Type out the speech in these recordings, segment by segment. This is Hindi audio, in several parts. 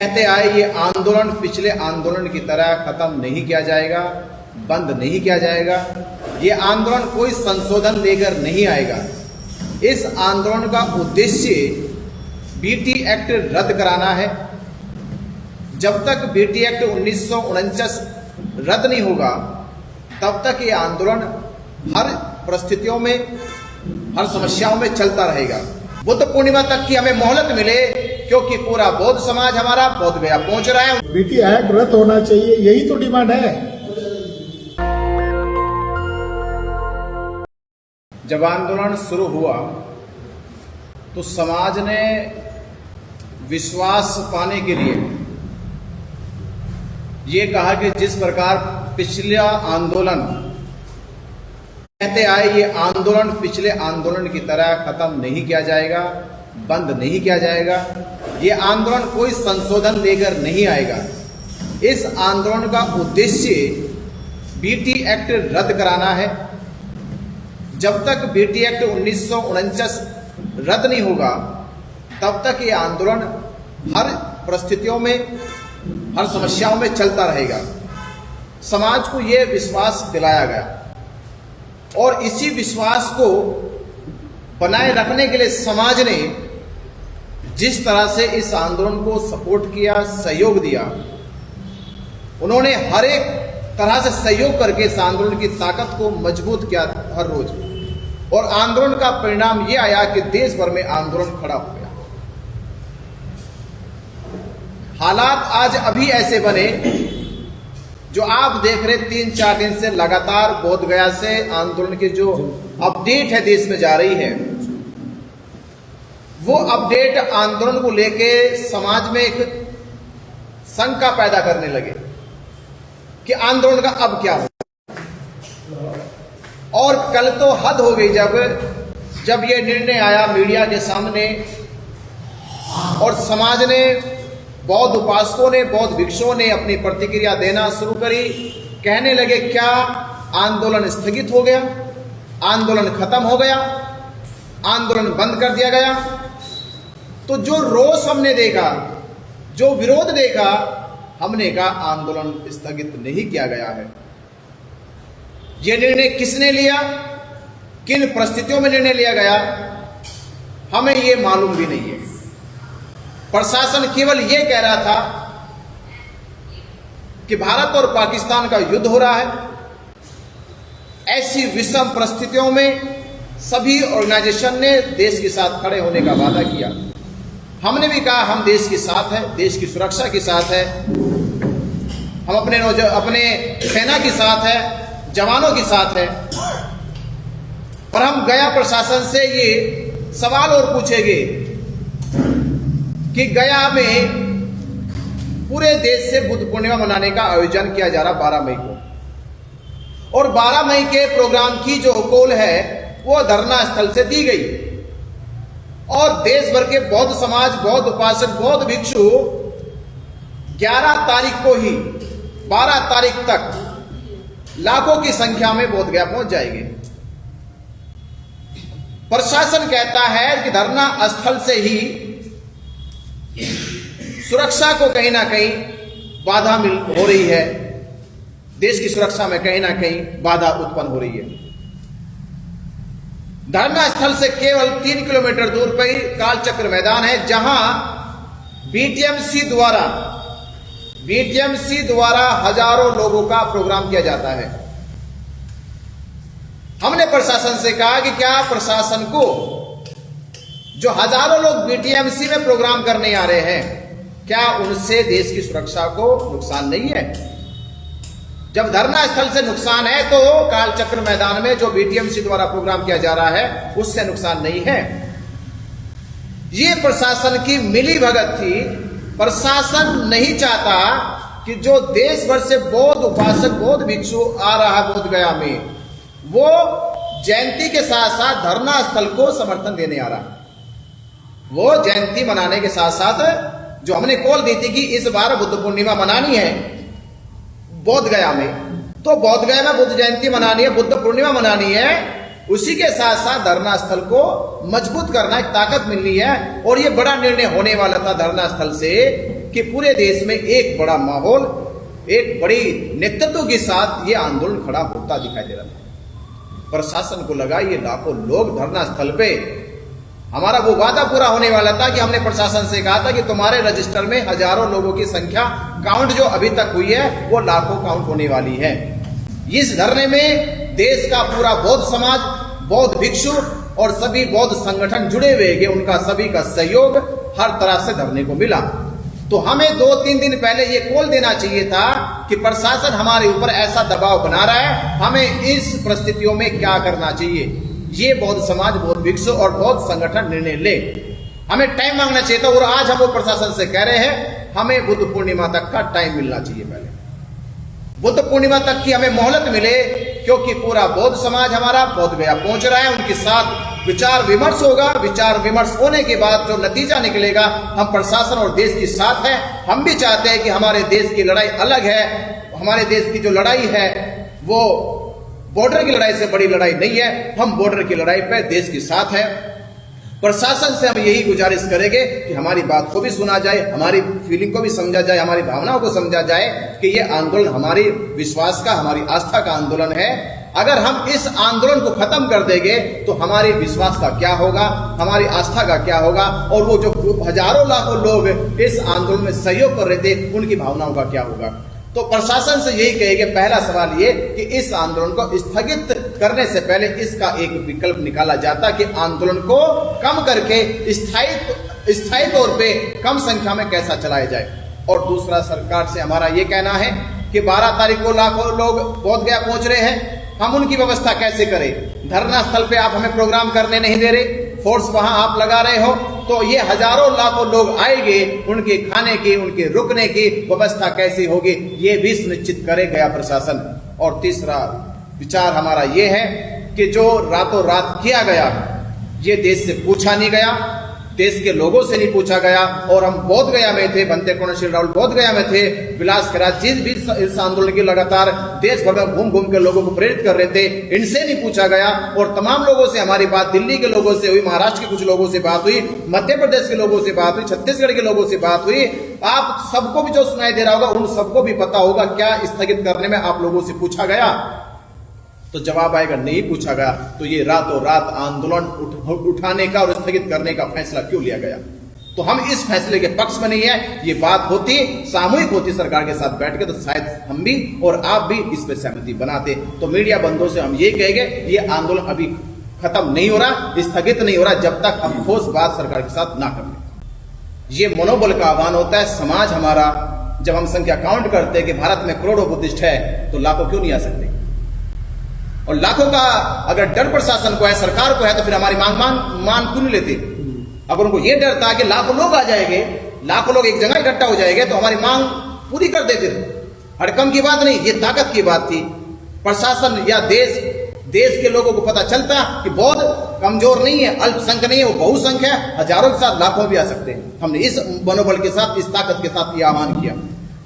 कहते आए ये आंदोलन पिछले आंदोलन की तरह खत्म नहीं किया जाएगा, बंद नहीं किया जाएगा। ये आंदोलन कोई संशोधन लेकर नहीं आएगा। इस आंदोलन का उद्देश्य बीटी एक्ट रद्द कराना है। जब तक बीटी एक्ट 1949 रद्द नहीं होगा तब तक ये आंदोलन हर परिस्थितियों में, हर समस्याओं में चलता रहेगा। बुद्ध पूर्णिमा तक की हमें मोहलत मिले, क्योंकि पूरा बौद्ध समाज हमारा बोध गया पहुंच रहा है। बीटी एक्ट रद्द होना चाहिए, यही तो डिमांड है। जब आंदोलन शुरू हुआ तो समाज ने विश्वास पाने के लिए ये कहा कि जिस प्रकार पिछला आंदोलन कहते आए ये आंदोलन पिछले आंदोलन की तरह खत्म नहीं किया जाएगा, बंद नहीं किया जाएगा। ये आंदोलन कोई संशोधन लेकर नहीं आएगा। इस आंदोलन का उद्देश्य बीटी एक्ट रद्द कराना है। जब तक बीटी एक्ट 1949 रद्द नहीं होगा तब तक ये आंदोलन हर परिस्थितियों में, हर समस्याओं में चलता रहेगा। समाज को यह विश्वास दिलाया गया और इसी विश्वास को बनाए रखने के लिए समाज ने जिस तरह से इस आंदोलन को सपोर्ट किया, सहयोग दिया, उन्होंने हर एक तरह से सहयोग करके इस आंदोलन की ताकत को मजबूत किया हर रोज। और आंदोलन का परिणाम यह आया कि देश भर में आंदोलन खड़ा हो गया। हालात आज अभी ऐसे बने जो आप देख रहे 3-4 दिन से लगातार बोध गया से आंदोलन की जो अपडेट है देश में जा रही है, वो अपडेट आंदोलन को लेके समाज में एक शंका पैदा करने लगे कि आंदोलन का अब क्या हो। और कल तो हद हो गई जब ये निर्णय आया मीडिया के सामने और समाज ने, बौद्ध उपासकों ने, बौद्ध भिक्षुओं ने अपनी प्रतिक्रिया देना शुरू करी। कहने लगे क्या आंदोलन स्थगित हो गया, आंदोलन खत्म हो गया, आंदोलन बंद कर दिया गया। तो जो रोष हमने देखा, जो विरोध देखा, हमने कहा आंदोलन स्थगित नहीं किया गया है। यह निर्णय किसने लिया, किन परिस्थितियों में निर्णय लिया गया, हमें यह मालूम भी नहीं है। प्रशासन केवल यह कह रहा था कि भारत और पाकिस्तान का युद्ध हो रहा है। ऐसी विषम परिस्थितियों में सभी ऑर्गेनाइजेशन ने देश के साथ खड़े होने का वादा किया। हमने भी कहा हम देश के साथ हैं, देश की सुरक्षा के साथ है, हम अपने सेना के साथ है, जवानों के साथ है। पर हम गया प्रशासन से ये सवाल और पूछेंगे कि गया में पूरे देश से बुद्ध पूर्णिमा मनाने का आयोजन किया जा रहा 12 मई को, और 12 मई के प्रोग्राम की जो कॉल है वो धरना स्थल से दी गई। और देश भर के बौद्ध समाज, बौद्ध उपासक, बौद्ध भिक्षु 11 तारीख को ही 12 तारीख तक लाखों की संख्या में बोध गया पहुंच जाएंगे। प्रशासन कहता है कि धरना स्थल से ही सुरक्षा को कहीं ना कहीं बाधा हो रही है, देश की सुरक्षा में कहीं ना कहीं बाधा उत्पन्न हो रही है। धरना स्थल से केवल 3 किलोमीटर दूर पर ही कालचक्र मैदान है, जहां बीटीएमसी द्वारा हजारों लोगों का प्रोग्राम किया जाता है। हमने प्रशासन से कहा कि क्या प्रशासन को जो हजारों लोग बीटीएमसी में प्रोग्राम करने आ रहे हैं, क्या उनसे देश की सुरक्षा को नुकसान नहीं है? जब धरना स्थल से नुकसान है तो कालचक्र मैदान में जो बीटीएमसी द्वारा प्रोग्राम किया जा रहा है उससे नुकसान नहीं है। ये प्रशासन की मिली भगत थी। प्रशासन नहीं चाहता कि जो देश भर से बौद्ध उपासक, बौद्ध भिक्षु आ रहा है बोध गया में, वो जयंती के साथ साथ धरना स्थल को समर्थन देने आ रहा। वो जयंती मनाने के साथ साथ जो हमने कॉल दी थी कि इस बार बुद्ध पूर्णिमा मनानी है बोध गया में, तो बोध गया में बुद्ध जयंती मनानी है, बुद्ध पूर्णिमा मनानी है, उसी के साथ साथ धरना स्थल को मजबूत करना, एक ताकत मिलनी है। और ये बड़ा निर्णय होने वाला था धरना स्थल से कि पूरे देश में एक बड़ा माहौल, एक बड़ी नेतृत्व के साथ ये आंदोलन खड़ा होता दिखाई दे रहा था। प्रशासन को लगा ये लाखों लोग धरना स्थल पे, हमारा वो वादा पूरा होने वाला था कि हमने प्रशासन से कहा था कि तुम्हारे रजिस्टर में हजारों लोगों की संख्या काउंट जो अभी तक हुई है वो लाखों काउंट होने वाली है। इस धरने में देश का पूरा बौद्ध समाज, बौद्ध भिक्षु और सभी बौद्ध संगठन जुड़े हुए हैं, उनका सभी का सहयोग हर तरह से धरने को मिला। तो हमें 2-3 दिन पहले ये कॉल देना चाहिए था कि प्रशासन हमारे ऊपर ऐसा दबाव बना रहा है, हमें इस परिस्थितियों में क्या करना चाहिए। ये बौद्ध समाज, बौद्ध भिक्षु और बौद्ध संगठन निर्णय ले, हमें टाइम मांगना चाहिए था। और आज हम वो प्रशासन से कह रहे हैं हमें बुद्ध पूर्णिमा तक का टाइम मिलना चाहिए। पहले बुद्ध पूर्णिमा तक की हमें मोहलत मिले, क्योंकि पूरा बौद्ध समाज हमारा बौद्ध गया पहुंच रहा है, उनके साथ विचार विमर्श होगा। विचार विमर्श होने के बाद जो नतीजा निकलेगा, हम प्रशासन और देश के साथ हैं। हम भी चाहते हैं कि हमारे देश की लड़ाई अलग है, हमारे देश की जो लड़ाई है वो बॉर्डर की लड़ाई से बड़ी लड़ाई नहीं है, हम बॉर्डर की लड़ाई पे देश के साथ हैं। प्रशासन से हम यही गुजारिश करेंगे कि हमारी बात को भी सुना जाए, हमारी फीलिंग को भी समझा जाए, हमारी भावनाओं को समझा जाए कि ये आंदोलन हमारी विश्वास का, हमारी आस्था का आंदोलन है। अगर हम इस आंदोलन को खत्म कर देंगे तो हमारे विश्वास का क्या होगा, हमारी आस्था का क्या होगा, और वो जो हजारों लाखों लोग इस आंदोलन में सहयोग कर रहे थे उनकी भावनाओं का क्या होगा। तो प्रशासन से यही कहेंगे, पहला सवाल ये कि इस आंदोलन को स्थगित करने से पहले इसका एक विकल्प निकाला जाता कि आंदोलन को कम करके स्थायी तौर पे कम संख्या में कैसा चलाया जाए। और दूसरा, सरकार से हमारा ये कहना है कि 12 तारीख को लाखों लोग बोध गया पहुंच रहे हैं, हम उनकी व्यवस्था कैसे करें। धरना स्थल पे आप हमें प्रोग्राम करने नहीं दे रहे, फोर्स वहां आप लगा रहे हो, तो ये हजारों लाखों लोग आएंगे, उनके खाने की, उनके रुकने की व्यवस्था कैसी होगी, ये भी सुनिश्चित करे गया प्रशासन। और तीसरा विचार हमारा ये है कि जो रातों रात किया गया, ये देश से पूछा नहीं गया, देश के लोगों से नहीं पूछा गया। और हम बोध गया में थे, बनते कौनशील राहुल बोध गया में थे, विलास खराज जी भी इस आंदोलन की लगातार देश भर में घूम घूम के लोगों को प्रेरित कर रहे थे, इनसे नहीं पूछा गया। और तमाम लोगों से हमारी बात दिल्ली के लोगों से हुई, महाराष्ट्र के कुछ लोगों से बात हुई, मध्य प्रदेश के लोगों से बात हुई, छत्तीसगढ़ के लोगों से बात हुई। आप सबको भी जो सुनाई दे रहा होगा, उन सबको भी पता होगा क्या स्थगित करने में आप लोगों से पूछा गया। तो जवाब आएगा नहीं पूछा गया। तो ये रातों रात आंदोलन उठाने का और स्थगित करने का फैसला क्यों लिया गया। तो हम इस फैसले के पक्ष में नहीं है। ये बात होती, सामूहिक होती सरकार के साथ बैठ के, तो शायद हम भी और आप भी इस पर सहमति बनाते। तो मीडिया बंधुओं से हम ये कहेंगे, ये आंदोलन अभी खत्म नहीं हो रहा, स्थगित नहीं हो रहा, जब तक हम ठोस बात सरकार के साथ ना कर ले। ये मनोबल का आह्वान होता है। समाज हमारा, जब हम संख्या काउंट करते हैं कि भारत में करोड़ों बुद्धिस्ट है, तो लाखों क्यों नहीं आ सकते। और लाखों का अगर डर प्रशासन को है, सरकार को है, तो फिर हमारी मान क्यों नहीं लेते। अगर उनको ये डर था कि लाखों लोग आ जाएंगे, लाखों लोग एक जगह इकट्ठा हो जाएंगे, तो हमारी मांग पूरी कर देते। हड़कम की बात नहीं, ये ताकत की बात थी। प्रशासन या देश के लोगों को पता चलता कि बौद्ध कमजोर नहीं है, अल्पसंख्यक नहीं है, वो बहुसंख्यक है, हजारों के साथ लाखों भी आ सकते हैं। हमने इस मनोबल के साथ, इस ताकत के साथ ये आह्वान किया।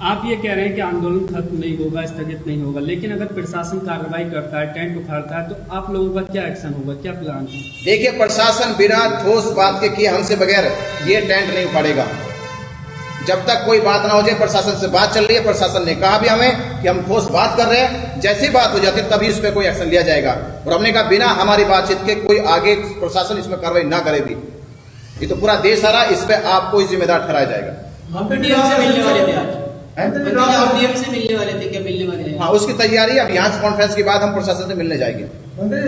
आप ये कह रहे हैं कि आंदोलन खत्म नहीं होगा, स्थगित नहीं होगा, लेकिन अगर प्रशासन कार्रवाई करता है, टेंट उखाड़ता है, तो आप लोगों का क्या एक्शन होगा, क्या प्लान है? देखिए, प्रशासन बिना ठोस बात के किए हमसे बगैर ये टेंट नहीं उखाड़ेगा। जब तक कोई बात ना हो जाए, प्रशासन से बात चल रही है, प्रशासन ने कहा भी हमें कि हम ठोस बात कर रहे हैं, जैसी बात हो जाती तभी इस पर कोई एक्शन लिया जाएगा। और हमने कहा बिना हमारी बातचीत के कोई आगे प्रशासन इसमें कार्रवाई ना करे भी। ये तो पूरा देश आ रहा, इस पर आपको ही जिम्मेदार ठहराया जाएगा। डीएम से मिलने वाले थे, क्या मिलने वाले हैं? हाँ, उसकी तैयारी। अब यहाँ से कॉन्फ्रेंस के बाद हम प्रशासन से मिलने जाएंगे।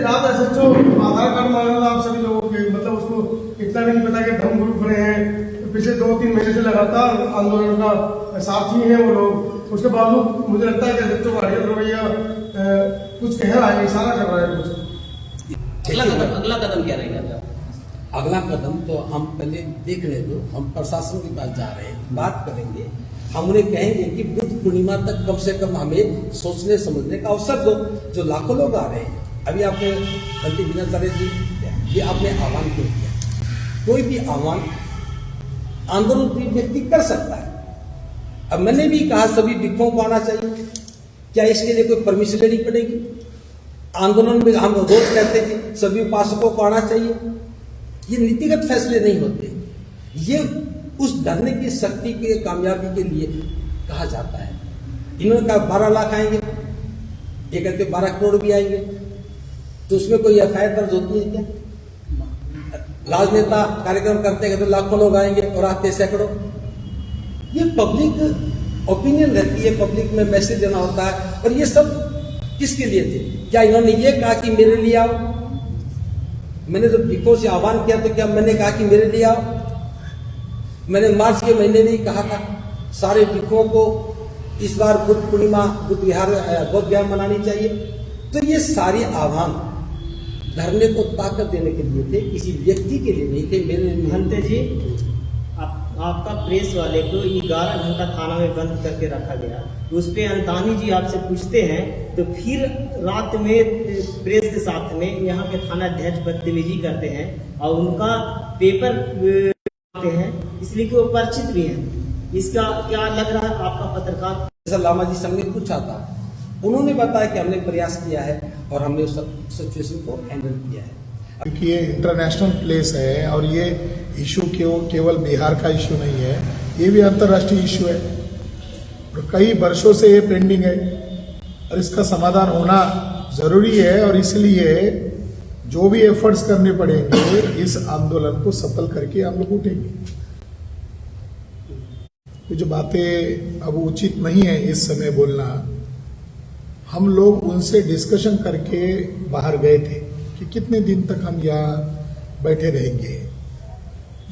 रात SHO आधार कार्ड मांगा था आप सभी लोगों के, मतलब उसको इतना भी नहीं पता कि धर्म गुरु खड़े हैं। पिछले 2-3 महीने से लगातार आंदोलन का साथी हैं वो लोग। उसके बावजूद मुझे लगता है कि SHO का रवैया कुछ कह रहा है, इशारा कर रहा है कुछ। अगला कदम क्या रहेगा? अगला कदम तो हम पहले देखने दो, हम प्रशासन के पास जा रहे हैं, बात करेंगे। हम उन्हें कहेंगे कि बुद्ध पूर्णिमा तक कम से कम हमें सोचने समझने का अवसर दो। जो लाखों लोग आ रहे हैं, अभी आपने बंटी बिना जी, ये आपने आह्वान क्यों किया? कोई भी आह्वान आंदोलन कोई व्यक्ति कर सकता है। अब मैंने भी कहा सभी भिक्षुओं को आना चाहिए, क्या इसके लिए कोई परमिशन लेनी पड़ेगी? आंदोलन में हम रोज कहते हैं सभी उपासकों को आना चाहिए। ये नीतिगत फैसले नहीं होते, ये उस धरने की शक्ति की कामयाबी के लिए कहा जाता है। इन्होंने कहा 12 लाख आएंगे, ये करके 12 करोड़ भी आएंगे, तो उसमें कोई एफआईआर दर्ज होती है क्या? राजनेता कार्यक्रम करते हैं तो लाखों लोग आएंगे और आते सैकड़ों। ये पब्लिक ओपिनियन रहती है, पब्लिक में मैसेज देना होता है। और ये सब किसके लिए थे? क्या इन्होंने ये कहा कि मेरे लिए आओ? मैंने जब भिखों से आह्वान किया तो क्या मैंने कहा कि मेरे लिए आओ? मैंने मार्च के महीने में ही कहा था सारे भिखों को इस बार बुद्ध पूर्णिमा बुद्ध विहार मनानी चाहिए। तो ये सारे आह्वान धरने को ताकत देने के लिए थे, किसी व्यक्ति के लिए नहीं थे। मेरे महंत जी, आपका प्रेस वाले को 11 घंटा थाना में बंद करके रखा गया। उस पे अंतानी जी आपसे पूछते हैं तो फिर रात में प्रेस के साथ में यहाँ के थाना अध्यक्ष बदतमीजी करते हैं और उनका पेपर आते हैं, इसलिए कि वो परिचित भी हैं। इसका क्या लग रहा है आपका पत्रकार? जैसा लामा जी संग ने पूछा था, उन्होंने बताया कि हमने प्रयास किया है और हमने उस सिचुएशन को हैंडल किया है। क्योंकि ये इंटरनेशनल प्लेस है और ये इशू केवल बिहार का इशू नहीं है, ये भी अंतर्राष्ट्रीय इशू है और कई वर्षों से ये पेंडिंग है और इसका समाधान होना जरूरी है। और इसलिए जो भी एफर्ट्स करने पड़ेंगे इस आंदोलन को सफल करके हम लोग उठेंगे। ये जो बातें अब उचित नहीं है इस समय बोलना, हम लोग उनसे डिस्कशन करके बाहर गए थे कि कितने दिन तक हम यहाँ बैठे रहेंगे।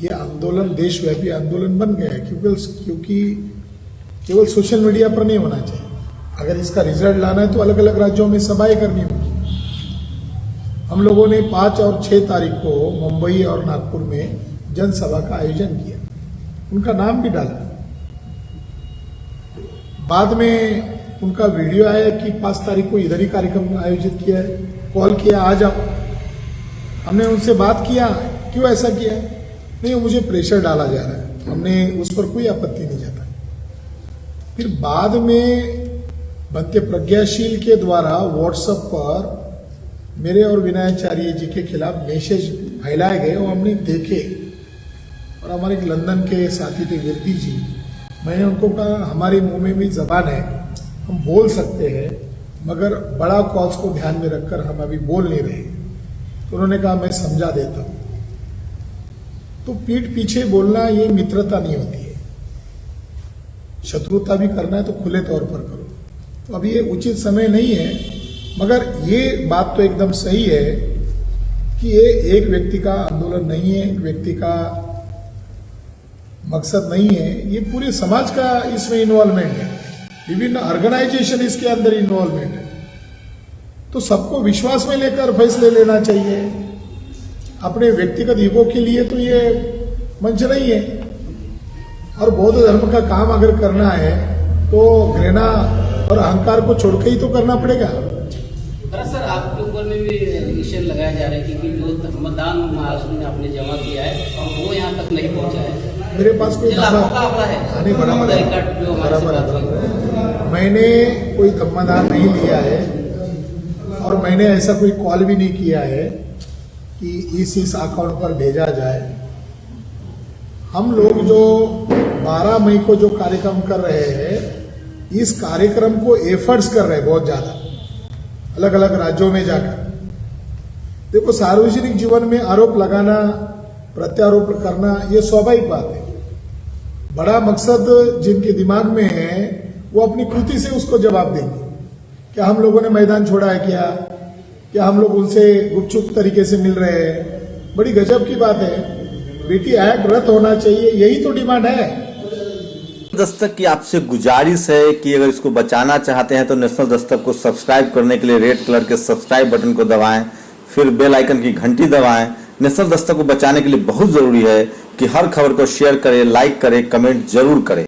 ये आंदोलन देशव्यापी आंदोलन बन गया है क्योंकि केवल सोशल मीडिया पर नहीं होना चाहिए। अगर इसका रिजल्ट लाना है तो अलग अलग राज्यों में सभाएं करनी होगी। हम लोगों ने 5 और 6 तारीख को मुंबई और नागपुर में जनसभा का आयोजन किया, उनका नाम भी डाला। बाद में उनका वीडियो आया कि 5 तारीख को इधर ही कार्यक्रम आयोजित किया है, कॉल किया आ जाओ। हमने उनसे बात किया, क्यों ऐसा किया? नहीं, मुझे प्रेशर डाला जा रहा है। हमने उस पर कोई आपत्ति नहीं जताई। फिर बाद में बनते प्रज्ञाशील के द्वारा व्हाट्सएप पर मेरे और विनयाचार्य जी के खिलाफ मैसेज फैलाए गए और हमने देखे। और हमारे एक लंदन के साथी थे गिरती जी, मैंने उनको कहा हमारे मुंह में भी जबान है, हम बोल सकते हैं, मगर बड़ा कॉज को ध्यान में रखकर हम अभी बोल नहीं रहे। तो उन्होंने कहा मैं समझा देता हूं। तो पीठ पीछे बोलना ये मित्रता नहीं होती है। शत्रुता भी करना है तो खुले तौर पर करो। तो अभी ये उचित समय नहीं है, मगर ये बात तो एकदम सही है कि ये एक व्यक्ति का आंदोलन नहीं है, एक व्यक्ति का मकसद नहीं है, ये पूरे समाज का इसमें इन्वॉल्वमेंट है, विभिन्न ऑर्गेनाइजेशन इसके अंदर इन्वॉल्वमेंट है। तो सबको विश्वास में लेकर फैसले लेना चाहिए। अपने व्यक्तिगत ईगो के लिए तो ये मंच नहीं है। और बौद्ध धर्म का काम अगर करना है तो घृणा और अहंकार को छोड़कर ही तो करना पड़ेगा। सर, आपके ऊपर में भी एलिगेशन लगाया जा रहा है कि जो धर्मदान महाराष्ट्र ने आपने जमा किया है वो यहाँ तक नहीं पहुँचा है। मेरे पास कोई मैंने कोई धम्मादान नहीं लिया है और मैंने ऐसा कोई कॉल भी नहीं किया है कि इस अकाउंट पर भेजा जाए। हम लोग जो 12 मई को जो कार्यक्रम कर रहे हैं, इस कार्यक्रम को एफर्ट्स कर रहे हैं बहुत ज्यादा अलग अलग राज्यों में जाकर। देखो, सार्वजनिक जीवन में आरोप लगाना, प्रत्यारोप करना ये स्वाभाविक बात है। बड़ा मकसद जिनके दिमाग में है वो अपनी कृति से उसको जवाब देंगे। क्या हम लोगों ने मैदान छोड़ा है? क्या हम लोग उनसे गुपचुप तरीके से मिल रहे हैं? बड़ी गजब की बात है। बेटी एक्ट रद्द होना चाहिए, यही तो डिमांड है। दस्तक की आपसे गुजारिश है कि अगर इसको बचाना चाहते हैं तो नेशनल दस्तक को सब्सक्राइब करने के लिए रेड कलर के सब्सक्राइब बटन को दबाएं, फिर बेल आइकन की घंटी दबाएं। नेशनल दस्तक को बचाने के लिए बहुत जरूरी है कि हर खबर को शेयर करें, लाइक करें, कमेंट जरूर करें।